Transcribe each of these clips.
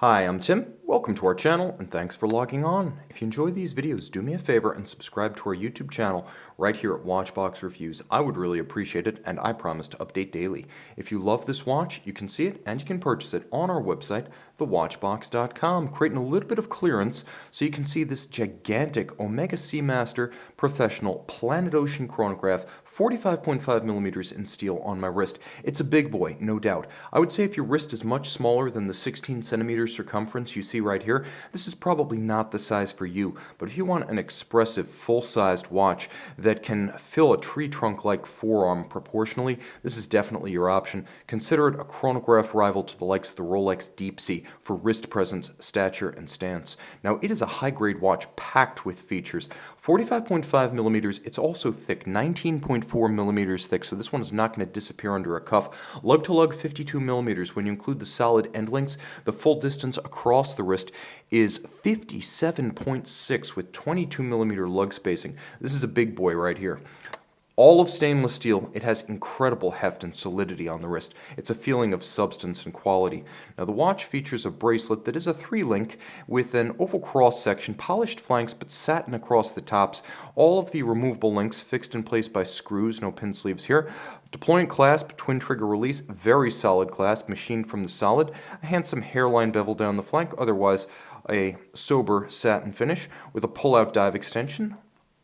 Hi, I'm Tim. Welcome to our channel and thanks for logging on. If you enjoy these videos, do me a favor and subscribe to our YouTube channel right here at Watchbox Reviews. I would really appreciate it and I promise to update daily. If you love this watch, you can see it and you can purchase it on our website, thewatchbox.com, creating a little bit of clearance so you can see this gigantic Omega Seamaster Professional Planet Ocean Chronograph, 45.5 millimeters in steel on my wrist. It's a big boy, no doubt. I would say if your wrist is much smaller than the 16 centimeter circumference you see right here, this is probably not the size for you. But if you want an expressive, full-sized watch that can fill a tree trunk-like forearm proportionally, this is definitely your option. Consider it a chronograph rival to the likes of the Rolex Deepseas for wrist presence, stature, and stance. Now, it is a high-grade watch packed with features. 45.5 millimeters, it's also thick, 19.4 millimeters thick, so this one is not going to disappear under a cuff. Lug to lug, 52 millimeters. When you include the solid end links, the full distance across the wrist is 57.6 with 22 millimeter lug spacing. This is a big boy right here. All of stainless steel, it has incredible heft and solidity on the wrist. It's a feeling of substance and quality. Now the watch features a bracelet that is a 3-link with an oval cross section, polished flanks but satin across the tops. All of the removable links fixed in place by screws, no pin sleeves here. Deploying clasp, twin trigger release, very solid clasp, machined from the solid. A handsome hairline bevel down the flank, otherwise a sober satin finish with a pull-out dive extension.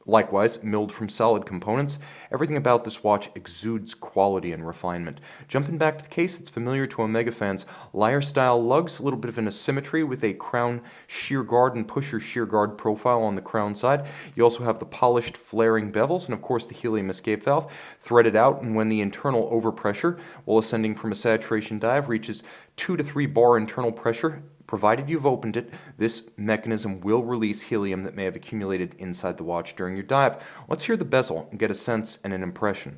Likewise, milled from solid components. Everything about this watch exudes quality and refinement. Jumping back to the case, it's familiar to Omega fans. Lyre-style lugs, a little bit of an asymmetry with a crown shear guard and pusher shear guard profile on the crown side. You also have the polished flaring bevels and of course the helium escape valve threaded out, and when the internal overpressure while ascending from a saturation dive reaches 2 to 3 bar internal pressure, provided you've opened it, this mechanism will release helium that may have accumulated inside the watch during your dive. Let's hear the bezel and get a sense and an impression.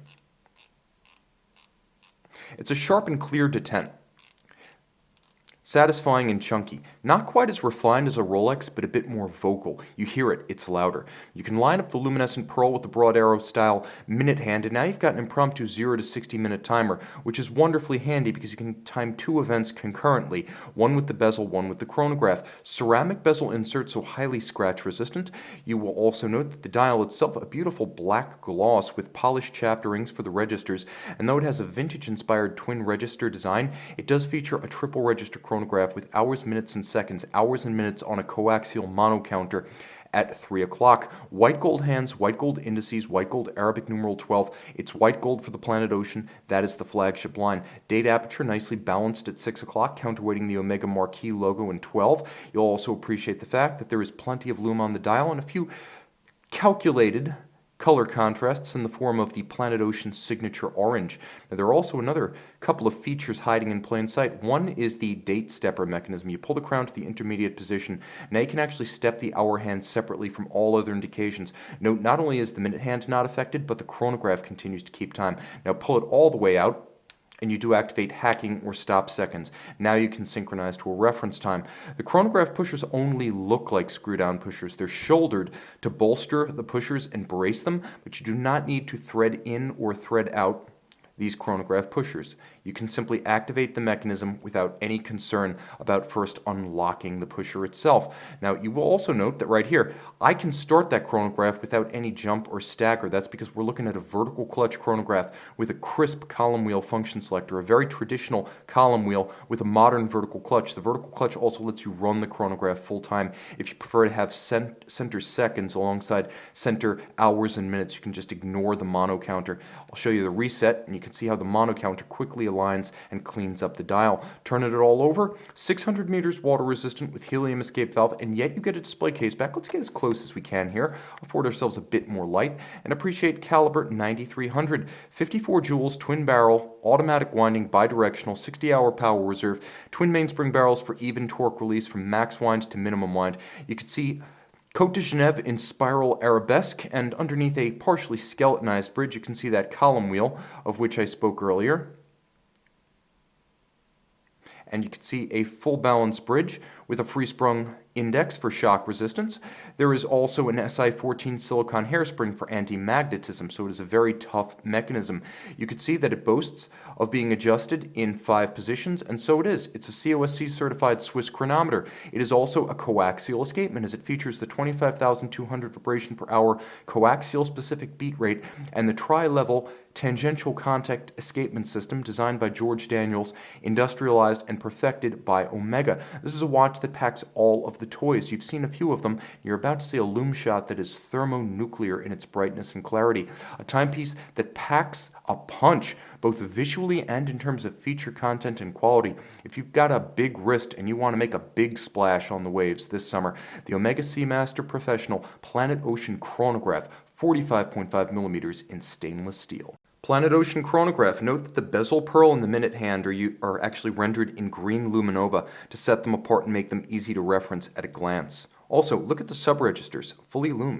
It's a sharp and clear detent. Satisfying and chunky. Not quite as refined as a Rolex, but a bit more vocal. You hear it, it's louder. You can line up the luminescent pearl with the broad arrow style minute hand, and now you've got an impromptu 0 to 60 minute timer, which is wonderfully handy because you can time 2 events concurrently, one with the bezel, one with the chronograph. Ceramic bezel insert, so highly scratch resistant. You will also note that the dial itself, a beautiful black gloss with polished chapter rings for the registers, and though it has a vintage inspired twin register design, it does feature a triple register chronograph with hours, minutes, and seconds, hours and minutes on a coaxial mono counter at 3 o'clock. White gold hands, white gold indices, white gold Arabic numeral 12. It's white gold for the Planet Ocean. That is the flagship line. Date aperture nicely balanced at 6 o'clock, counterweighting the Omega Marquee logo in 12. You'll also appreciate the fact that there is plenty of lume on the dial and a few calculated color contrasts in the form of the Planet Ocean signature orange. Now there are also another couple of features hiding in plain sight. One is the date stepper mechanism. You pull the crown to the intermediate position. Now you can actually step the hour hand separately from all other indications. Note, not only is the minute hand not affected, but the chronograph continues to keep time. Now pull it all the way out, and you do activate hacking or stop seconds. Now you can synchronize to a reference time. The chronograph pushers only look like screw-down pushers. They're shouldered to bolster the pushers and brace them, but you do not need to thread in or thread out these chronograph pushers. You can simply activate the mechanism without any concern about first unlocking the pusher itself. Now you will also note that right here, I can start that chronograph without any jump or stagger. That's because we're looking at a vertical clutch chronograph with a crisp column wheel function selector, a very traditional column wheel with a modern vertical clutch. The vertical clutch also lets you run the chronograph full time. If you prefer to have center seconds alongside center hours and minutes, you can just ignore the mono counter. I'll show you the reset, and you can see how the mono counter quickly aligns and cleans up the dial. Turning it all over, 600 meters water resistant with helium escape valve, and yet you get a display case back. Let's get as close as we can here, afford ourselves a bit more light, and appreciate caliber 9300, 54 joules, twin barrel, automatic winding, bidirectional, 60-hour power reserve, twin mainspring barrels for even torque release from max wind to minimum wind. You can see Côte de Genève in spiral arabesque, and underneath a partially skeletonized bridge you can see that column wheel of which I spoke earlier. And you can see a full balance bridge with a free-sprung index for shock resistance. There is also an Si14 silicon hairspring for anti-magnetism, so it is a very tough mechanism. You can see that it boasts of being adjusted in 5 positions, and so it is. It's a COSC certified Swiss chronometer. It is also a coaxial escapement, as it features the 25,200 vibration per hour coaxial specific beat rate and the tri-level tangential contact escapement system designed by George Daniels, industrialized and perfected by Omega. This is a watch that packs all of the toys. You've seen a few of them. You're about to see a lume shot that is thermonuclear in its brightness and clarity. A timepiece that packs a punch, both visually and in terms of feature content and quality. If you've got a big wrist and you want to make a big splash on the waves this summer, the Omega Seamaster Professional Planet Ocean Chronograph, 45.5 millimeters in stainless steel. Planet Ocean Chronograph. Note that the bezel pearl and the minute hand are actually rendered in green luminova to set them apart and make them easy to reference at a glance. Also, look at the sub-registers, fully lumed.